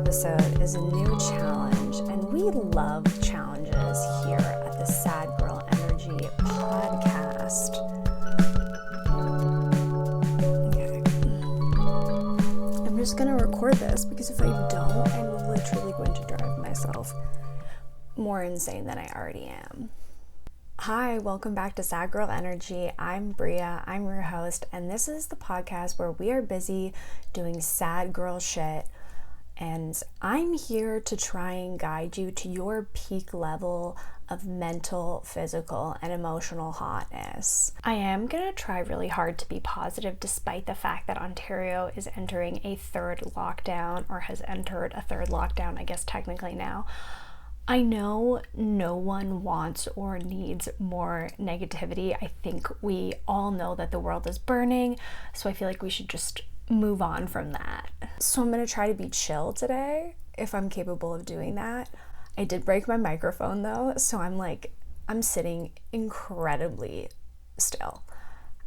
episode is a new challenge, and we love challenges here at the Sad Girl Energy podcast. Okay. I'm just going to record this because if I don't, I'm literally going to drive myself more insane than I already am. Hi, welcome back to Sad Girl Energy. I'm Bria, I'm your host, and this is the podcast where we are busy doing sad girl shit, and I'm here to try and guide you to your peak level of mental, physical, and emotional hotness. I am gonna try really hard to be positive despite the fact that Ontario is entering a third lockdown, or has entered a third lockdown, I guess technically now. I know no one wants or needs more negativity. I think we all know that the world is burning, so I feel like we should just move on from that. So I'm gonna try to be chill today, if I'm capable of doing that. I did break my microphone though, so I'm sitting incredibly still.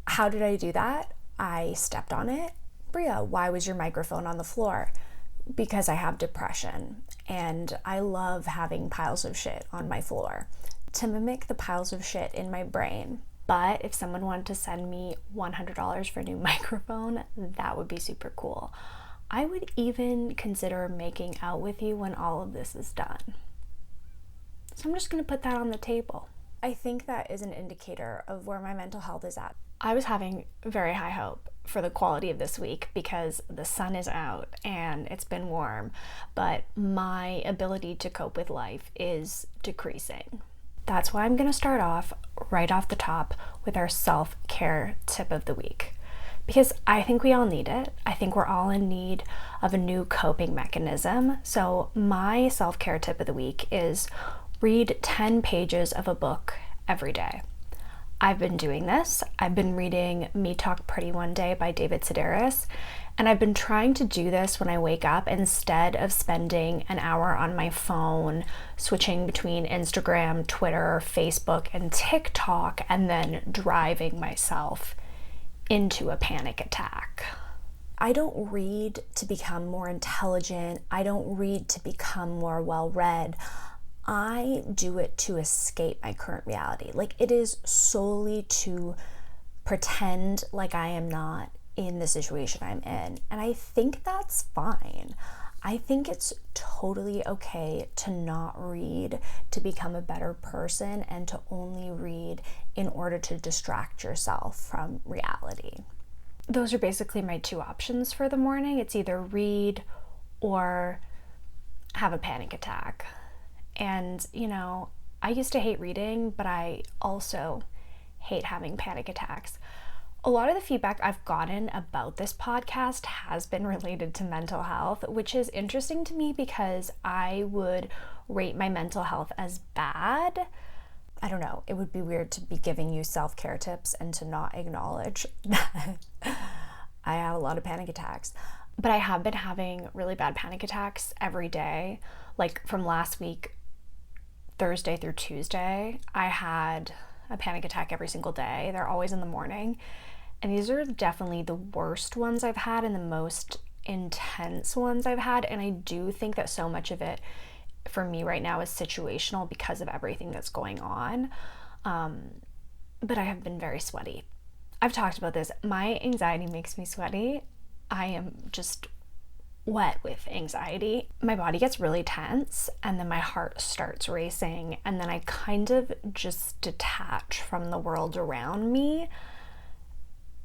How did I do that? I stepped on it. Bria, why was your microphone on the floor? Because I have depression and I love having piles of shit on my floor to mimic the piles of shit in my brain. But if someone wanted to send me $100 for a new microphone, that would be super cool. I would even consider making out with you when all of this is done. So I'm just gonna put that on the table. I think that is an indicator of where my mental health is at. I was having very high hope for the quality of this week because the sun is out and it's been warm, but my ability to cope with life is decreasing. That's why I'm going to start off right off the top with our self-care tip of the week, because I think we all need it. I think we're all in need of a new coping mechanism. So my self-care tip of the week is read 10 pages of a book every day. I've been doing this. I've been reading Me Talk Pretty One Day by David Sedaris, and I've been trying to do this when I wake up instead of spending an hour on my phone, switching between Instagram, Twitter, Facebook, and TikTok, and then driving myself into a panic attack. I don't read to become more intelligent. I don't read to become more well-read. I do it to escape my current reality. Like, it is solely to pretend like I am not in the situation I'm in. And I think that's fine. I think it's totally okay to not read to become a better person and to only read in order to distract yourself from reality. Those are basically my two options for the morning. It's either read or have a panic attack. And, you know, I used to hate reading, but I also hate having panic attacks. A lot of the feedback I've gotten about this podcast has been related to mental health, which is interesting to me because I would rate my mental health as bad. I don't know, it would be weird to be giving you self-care tips and to not acknowledge that I have a lot of panic attacks. But I have been having really bad panic attacks every day. Like from last week, Thursday through Tuesday, I had a panic attack every single day. They're always in the morning. And these are definitely the worst ones I've had and the most intense ones I've had. And I do think that so much of it for me right now is situational because of everything that's going on. But I have been very sweaty. I've talked about this. My anxiety makes me sweaty. I am just wet with anxiety. My body gets really tense and then my heart starts racing and then I kind of just detach from the world around me.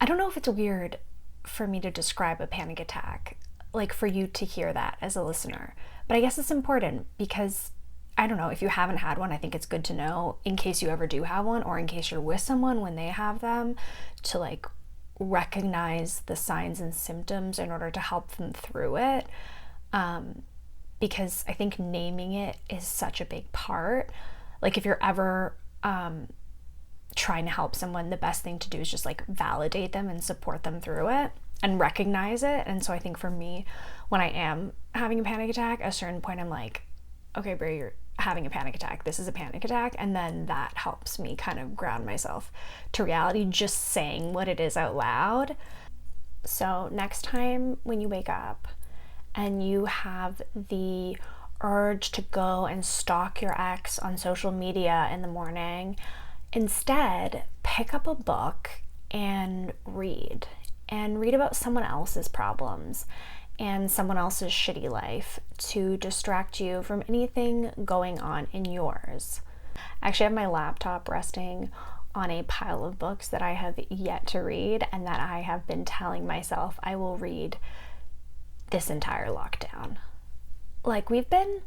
I don't know if it's weird for me to describe a panic attack, like for you to hear that as a listener, but I guess it's important because I don't know, if you haven't had one, I think it's good to know in case you ever do have one or in case you're with someone when they have them, to like recognize the signs and symptoms in order to help them through it, because I think naming it is such a big part. Like if you're ever trying to help someone, the best thing to do is just like validate them and support them through it and recognize it. And so I think for me, when I am having a panic attack, at a certain point I'm like, okay, Bria, you're having a panic attack. This is a panic attack. And then that helps me kind of ground myself to reality, just saying what it is out loud. So next time when you wake up and you have the urge to go and stalk your ex on social media in the morning, instead pick up a book and read about someone else's problems and someone else's shitty life to distract you from anything going on in yours. I actually have my laptop resting on a pile of books that I have yet to read and that I have been telling myself I will read this entire lockdown. Like, we've been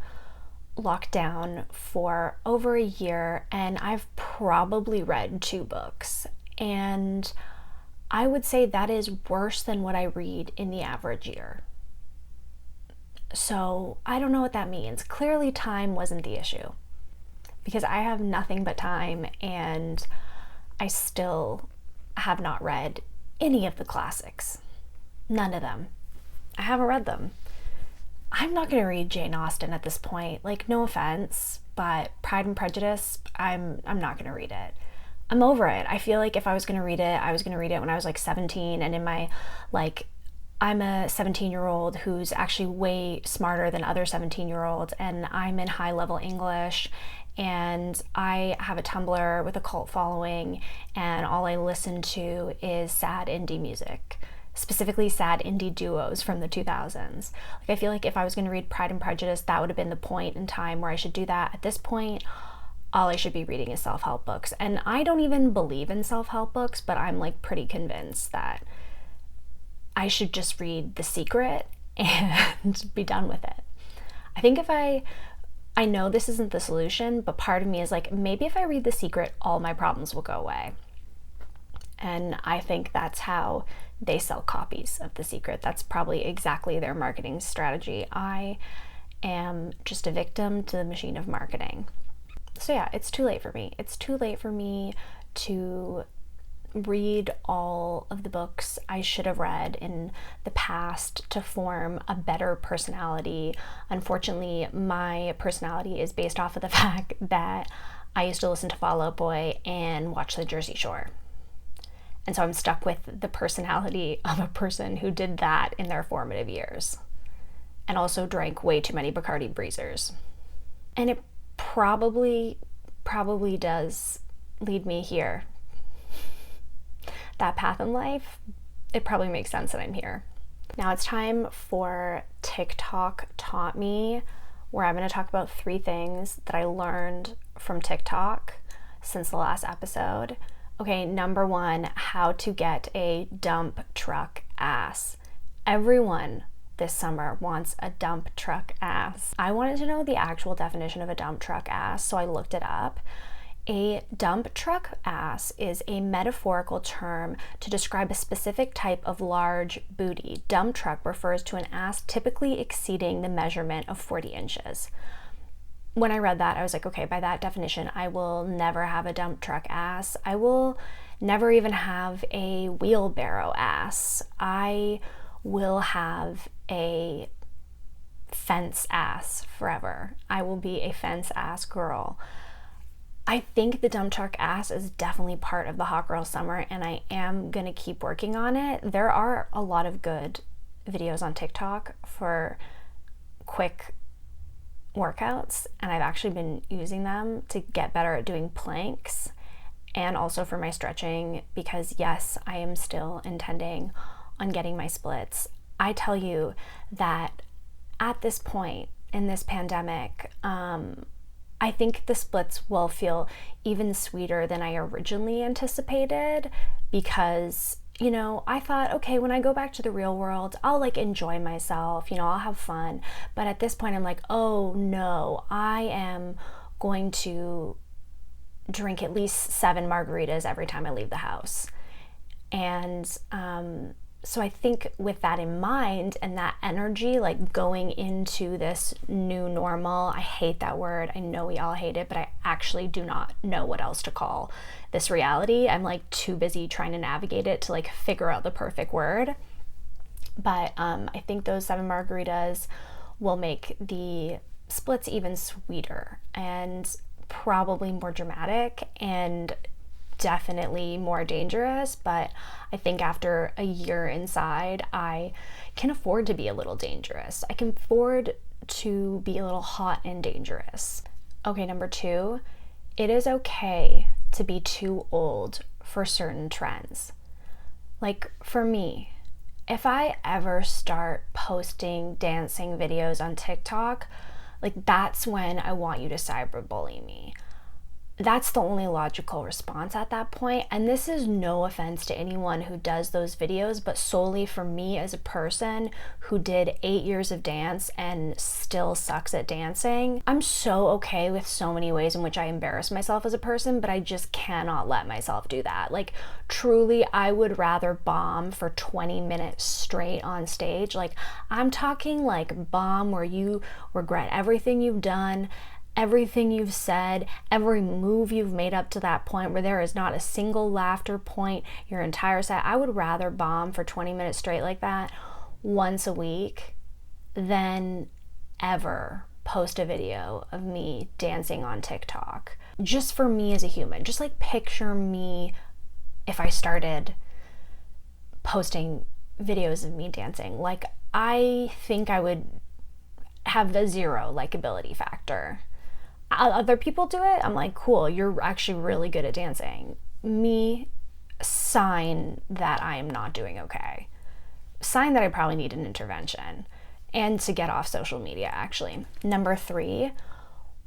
locked down for over a year and I've probably read 2 books, and I would say that is worse than what I read in the average year. So I don't know what that means. Clearly time wasn't the issue, because I have nothing but time and I still have not read any of the classics. None of them. I haven't read them. I'm not going to read Jane Austen at this point. Like, no offense, but Pride and Prejudice, I'm not going to read it. I'm over it. I feel like if I was going to read it, I was going to read it when I was like 17, and in my, like, I'm a 17-year-old who's actually way smarter than other 17-year-olds, and I'm in high-level English, and I have a Tumblr with a cult following, and all I listen to is sad indie music. Specifically sad indie duos from the 2000s. Like, I feel like if I was going to read Pride and Prejudice, that would have been the point in time where I should do that. At this point, all I should be reading is self-help books. And I don't even believe in self-help books, but I'm like pretty convinced that I should just read The Secret and be done with it. I think if I know this isn't the solution, but part of me is like, maybe if I read The Secret, all my problems will go away. And I think that's how they sell copies of The Secret. That's probably exactly their marketing strategy. I am just a victim to the machine of marketing. So yeah, it's too late for me. It's too late for me to read all of the books I should have read in the past to form a better personality. Unfortunately, my personality is based off of the fact that I used to listen to Fall Out Boy and watch The Jersey Shore. And so I'm stuck with the personality of a person who did that in their formative years and also drank way too many Bacardi Breezers. And it probably does lead me here. That path in life, it probably makes sense that I'm here. Now it's time for TikTok Taught Me, where I'm going to talk about 3 things that I learned from TikTok since the last episode. Okay, number 1, how to get a dump truck ass. Everyone this summer wants a dump truck ass. I wanted to know the actual definition of a dump truck ass, so I looked it up. A dump truck ass is a metaphorical term to describe a specific type of large booty. Dump truck refers to an ass typically exceeding the measurement of 40 inches. When I read that, I was like, okay, by that definition, I will never have a dump truck ass. I will never even have a wheelbarrow ass. I will have a fence ass forever. I will be a fence ass girl. I think the dump truck ass is definitely part of the hot girl summer, and I am going to keep working on it. There are a lot of good videos on TikTok for quick workouts, and I've actually been using them to get better at doing planks and also for my stretching, because yes, I am still intending on getting my splits. I tell you that at this point in this pandemic, I think the splits will feel even sweeter than I originally anticipated, because I thought, okay, when I go back to the real world, I'll like enjoy myself, I'll have fun. But at this point, I'm like, oh no, I am going to drink at least 7 margaritas every time I leave the house. And so I think with that in mind and that energy, like going into this new normal, I hate that word. I know we all hate it, but I actually do not know what else to call this reality. I'm like too busy trying to navigate it to like figure out the perfect word. But I think those 7 margaritas will make the splits even sweeter and probably more dramatic. And definitely more dangerous, but I think after a year inside, I can afford to be a little dangerous. I can afford to be a little hot and dangerous. Okay, number 2, it is okay to be too old for certain trends. Like for me, if I ever start posting dancing videos on TikTok, like that's when I want you to cyberbully me. That's the only logical response at that point. And this is no offense to anyone who does those videos, but solely for me as a person who did 8 years of dance and still sucks at dancing. I'm so okay with so many ways in which I embarrass myself as a person, but I just cannot let myself do that. Like truly, I would rather bomb for 20 minutes straight on stage. Like I'm talking like bomb where you regret everything you've done, everything you've said, every move you've made up to that point, where there is not a single laughter point your entire set. I would rather bomb for 20 minutes straight like that once a week than ever post a video of me dancing on TikTok. Just for me as a human. Just like picture me if I started posting videos of me dancing. Like I think I would have the 0 likability factor. Other people do it, I'm like, cool, you're actually really good at dancing. Me, sign that I am not doing okay. Sign that I probably need an intervention and to get off social media, actually. Number 3,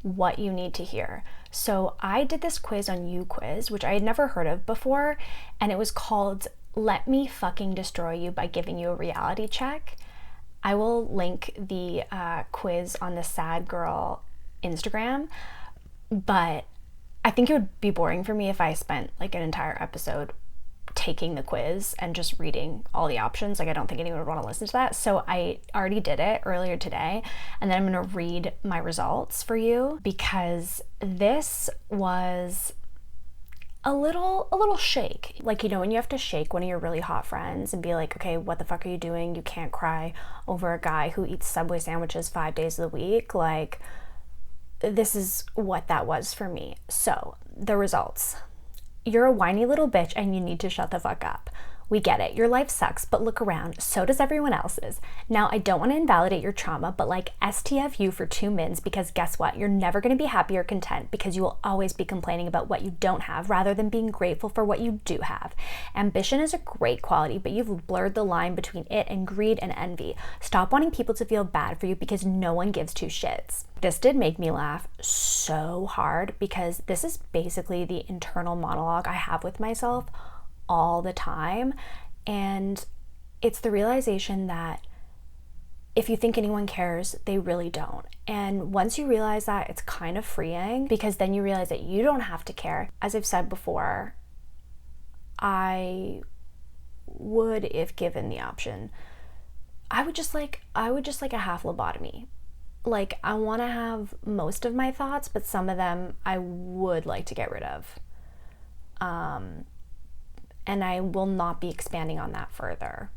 what you need to hear. So I did this quiz on YouQuiz, which I had never heard of before, and it was called Let Me Fucking Destroy You by Giving You a Reality Check. I will link the quiz on the Sad Girl Instagram, but I think it would be boring for me if I spent like an entire episode taking the quiz and just reading all the options. Like I don't think anyone would want to listen to that. So I already did it earlier today, and then I'm going to read my results for you because this was a little shake. Like, you know, when you have to shake one of your really hot friends and be like, okay, what the fuck are you doing? You can't cry over a guy who eats Subway sandwiches 5 days of the week. Like, this is what that was for me. So, the results. You're a whiny little bitch and you need to shut the fuck up. We get it. Your life sucks, but look around. So does everyone else's. Now, I don't want to invalidate your trauma, but like STFU for 2 mins, because guess what? You're never going to be happy or content because you will always be complaining about what you don't have rather than being grateful for what you do have. Ambition is a great quality, but you've blurred the line between it and greed and envy. Stop wanting people to feel bad for you because no one gives 2 shits. This did make me laugh so hard because this is basically the internal monologue I have with myself all the time, and it's the realization that if you think anyone cares, they really don't. And once you realize that, it's kind of freeing because then you realize that you don't have to care. As I've said before, I would, if given the option, I would just like a half lobotomy. Like, I want to have most of my thoughts, but some of them I would like to get rid of. And I will not be expanding on that further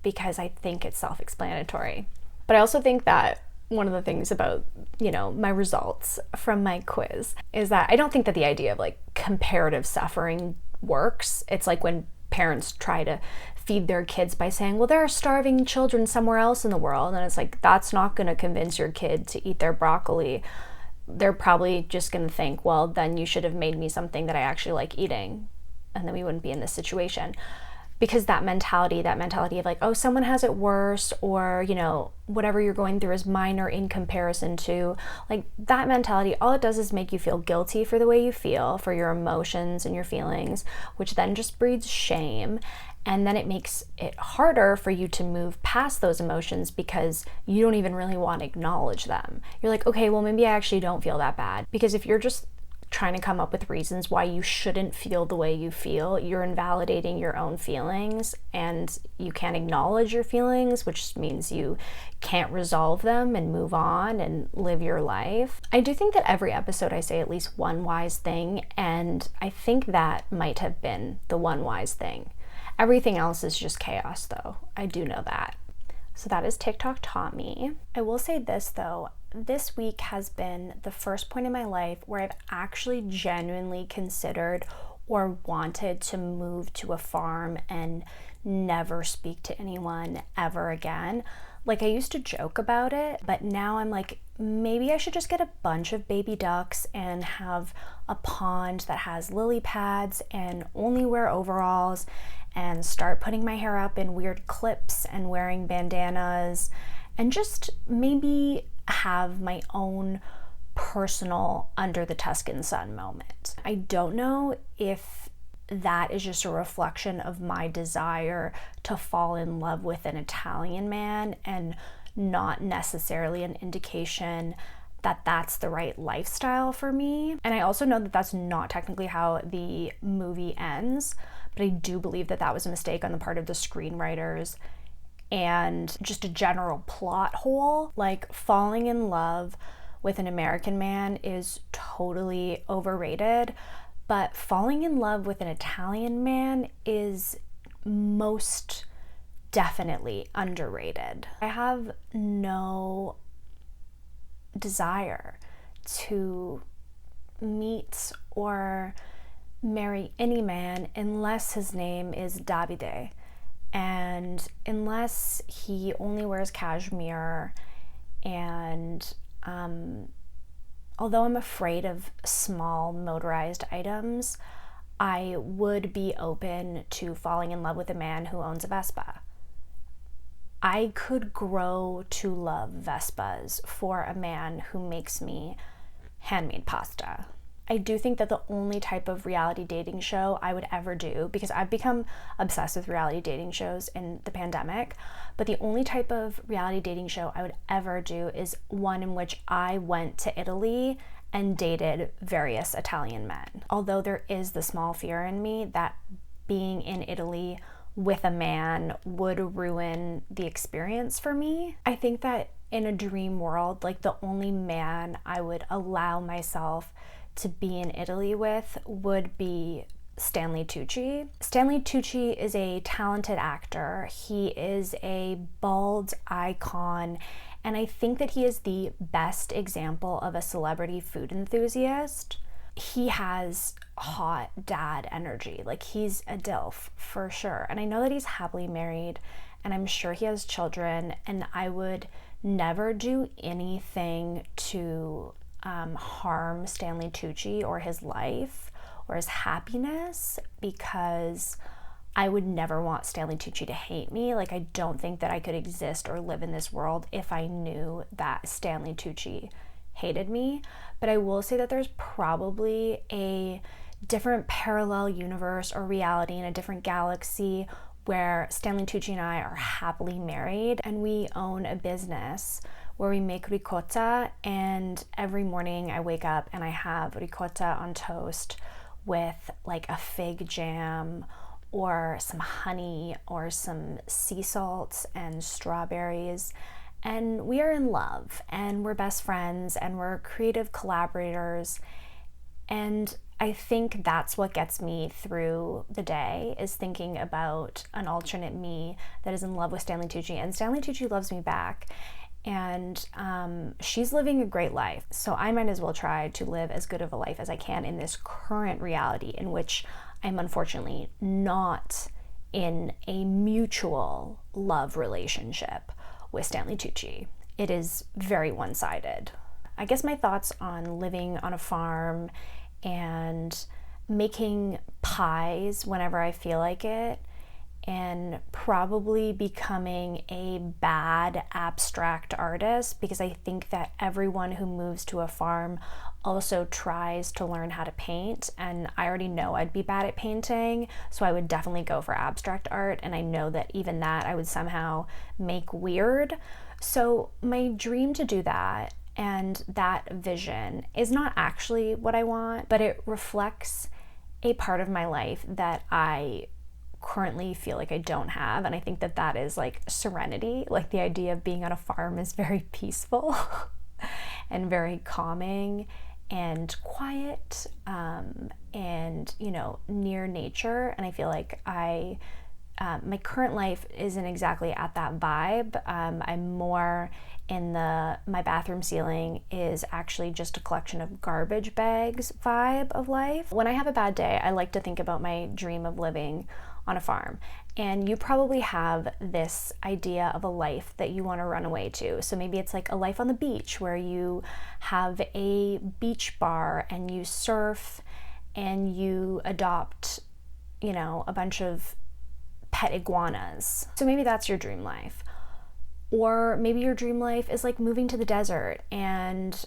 because I think it's self-explanatory. But I also think that one of the things about, you know, my results from my quiz is that I don't think that the idea of like comparative suffering works. It's like when parents try to feed their kids by saying, well, there are starving children somewhere else in the world. And it's like, that's not going to convince your kid to eat their broccoli. They're probably just going to think, well, then you should have made me something that I actually like eating. And then we wouldn't be in this situation. Because that mentality of like, oh, someone has it worse, or, you know, whatever you're going through is minor in comparison to, like, that mentality, all it does is make you feel guilty for the way you feel, for your emotions and your feelings, which then just breeds shame. And then it makes it harder for you to move past those emotions because you don't even really want to acknowledge them. You're like, okay, well, maybe I actually don't feel that bad. Because if you're just trying to come up with reasons why you shouldn't feel the way you feel, you're invalidating your own feelings, and you can't acknowledge your feelings, which means you can't resolve them and move on and live your life. I do think that every episode I say at least one wise thing, and I think that might have been the one wise thing. Everything else is just chaos, though. I do know that. So that is TikTok taught me. I will say this, though. This week has been the first point in my life where I've actually genuinely considered or wanted to move to a farm and never speak to anyone ever again. Like, I used to joke about it, but now I'm like, maybe I should just get a bunch of baby ducks and have a pond that has lily pads and only wear overalls and start putting my hair up in weird clips and wearing bandanas and just maybe have my own personal under the Tuscan sun moment. I don't know if that is just a reflection of my desire to fall in love with an Italian man and not necessarily an indication that that's the right lifestyle for me. And I also know that that's not technically how the movie ends, but I do believe that that was a mistake on the part of the screenwriters and just a general plot hole. Like, falling in love with an American man is totally overrated, but falling in love with an Italian man is most definitely underrated. I have no desire to meet or marry any man unless his name is Davide, and unless he only wears cashmere. And although I'm afraid of small motorized items, I would be open to falling in love with a man who owns a Vespa. I could grow to love Vespas for a man who makes me handmade pasta. I do think that the only type of reality dating show I would ever do, because I've become obsessed with reality dating shows in the pandemic, but the only type of reality dating show I would ever do is one in which I went to Italy and dated various Italian men. Although there is the small fear in me that being in Italy with a man would ruin the experience for me. I think that in a dream world, like, the only man I would allow myself to be in Italy with would be Stanley Tucci. Stanley Tucci is a talented actor. He is a bald icon, and I think that he is the best example of a celebrity food enthusiast. He has hot dad energy. Like, he's a DILF for sure. And I know that he's happily married, and I'm sure he has children, and I would never do anything to harm Stanley Tucci or his life or his happiness, because I would never want Stanley Tucci to hate me. Like, I don't think that I could exist or live in this world if I knew that Stanley Tucci hated me. But I will say that there's probably a different parallel universe or reality in a different galaxy where Stanley Tucci and I are happily married and we own a business where we make ricotta, and every morning I wake up and I have ricotta on toast with like a fig jam or some honey or some sea salt and strawberries. And we are in love and we're best friends and we're creative collaborators. And I think that's what gets me through the day, is thinking about an alternate me that is in love with Stanley Tucci, and Stanley Tucci loves me back. And she's living a great life. So I might as well try to live as good of a life as I can in this current reality in which I'm unfortunately not in a mutual love relationship with Stanley Tucci. It is very one-sided. I guess my thoughts on living on a farm and making pies whenever I feel like it, and probably becoming a bad abstract artist, because I think that everyone who moves to a farm also tries to learn how to paint, and I already know I'd be bad at painting, so I would definitely go for abstract art, and I know that even that I would somehow make weird. So my dream to do that and that vision is not actually what I want, but it reflects a part of my life that I currently feel like I don't have, and I think that that is like serenity. Like, the idea of being on a farm is very peaceful and very calming and quiet, and, you know, near nature. And I feel like I my current life isn't exactly at that vibe. I'm more in my bathroom ceiling is actually just a collection of garbage bags vibe of life. When I have a bad day, I like to think about my dream of living on a farm. And you probably have this idea of a life that you want to run away to. So maybe it's like a life on the beach where you have a beach bar and you surf and you adopt, a bunch of pet iguanas. So maybe that's your dream life. Or maybe your dream life is like moving to the desert and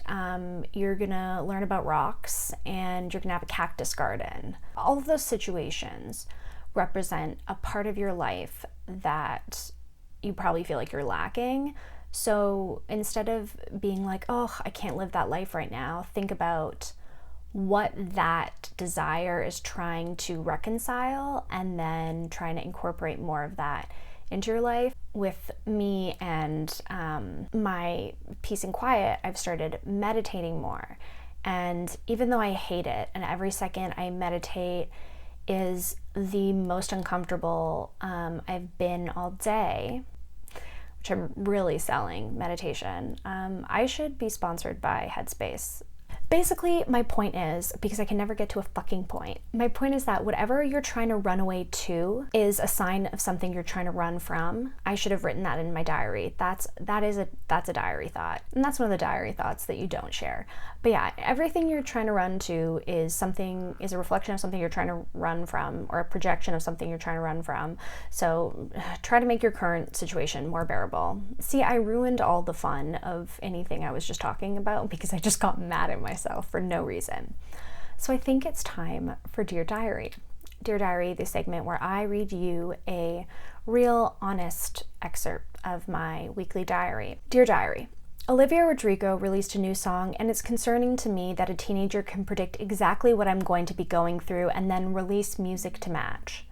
you're gonna learn about rocks and you're gonna have a cactus garden. All of those situations represent a part of your life that you probably feel like you're lacking. So instead of being like, oh, I can't live that life right now, think about what that desire is trying to reconcile and then trying to incorporate more of that into your life. With me and my peace and quiet, I've started meditating more. And even though I hate it, and every second I meditate is the most uncomfortable I've been all day, which I'm really selling meditation, I should be sponsored by Headspace. Basically, my point is, because I can never get to a fucking point, my point is that whatever you're trying to run away to is a sign of something you're trying to run from. I should have written that in my diary. That's a diary thought. And that's one of the diary thoughts that you don't share. But yeah, everything you're trying to run to is a reflection of something you're trying to run from, or a projection of something you're trying to run from. So try to make your current situation more bearable. See, I ruined all the fun of anything I was just talking about because I just got mad at myself for no reason. So I think it's time for Dear Diary. Dear Diary, the segment where I read you a real, honest excerpt of my weekly diary. Dear Diary, Olivia Rodrigo released a new song, and it's concerning to me that a teenager can predict exactly what I'm going to be going through and then release music to match.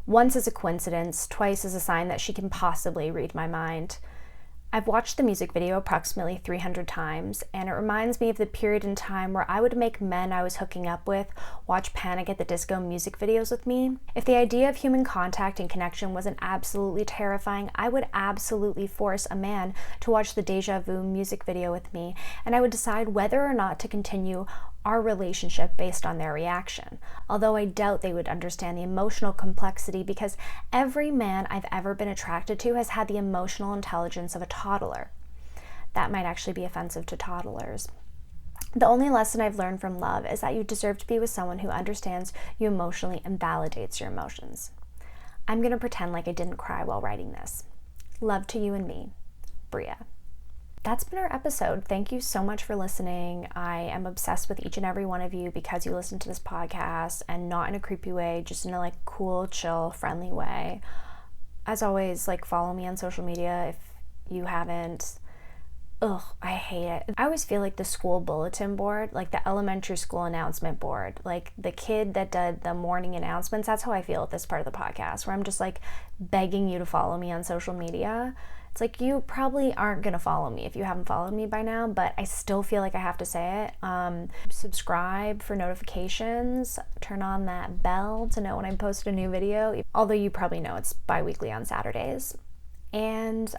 Once as a coincidence, twice as a sign that she can possibly read my mind. I've watched the music video approximately 300 times, and it reminds me of the period in time where I would make men I was hooking up with watch Panic at the Disco music videos with me. If the idea of human contact and connection wasn't absolutely terrifying, I would absolutely force a man to watch the Deja Vu music video with me, and I would decide whether or not to continue our relationship based on their reaction. Although I doubt they would understand the emotional complexity, because every man I've ever been attracted to has had the emotional intelligence of a toddler. That might actually be offensive to toddlers. The only lesson I've learned from love is that you deserve to be with someone who understands you emotionally and validates your emotions. I'm going to pretend like I didn't cry while writing this. Love to you and me, Bria. That's been our episode. Thank you so much for listening. I am obsessed with each and every one of you because you listen to this podcast, and not in a creepy way, just in a cool, chill, friendly way. As always, follow me on social media if you haven't. Ugh, I hate it. I always feel like the school bulletin board, the elementary school announcement board, the kid that did the morning announcements. That's how I feel at this part of the podcast, where I'm just begging you to follow me on social media. It's you probably aren't going to follow me if you haven't followed me by now, but I still feel like I have to say it. Subscribe for notifications. Turn on that bell to know when I post a new video, although you probably know it's bi-weekly on Saturdays. And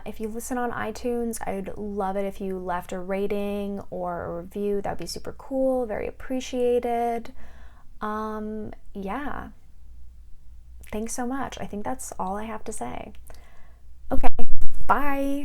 if you listen on iTunes, I'd love it if you left a rating or a review. That'd be super cool, very appreciated. Yeah. Thanks so much. I think that's all I have to say. Okay, bye.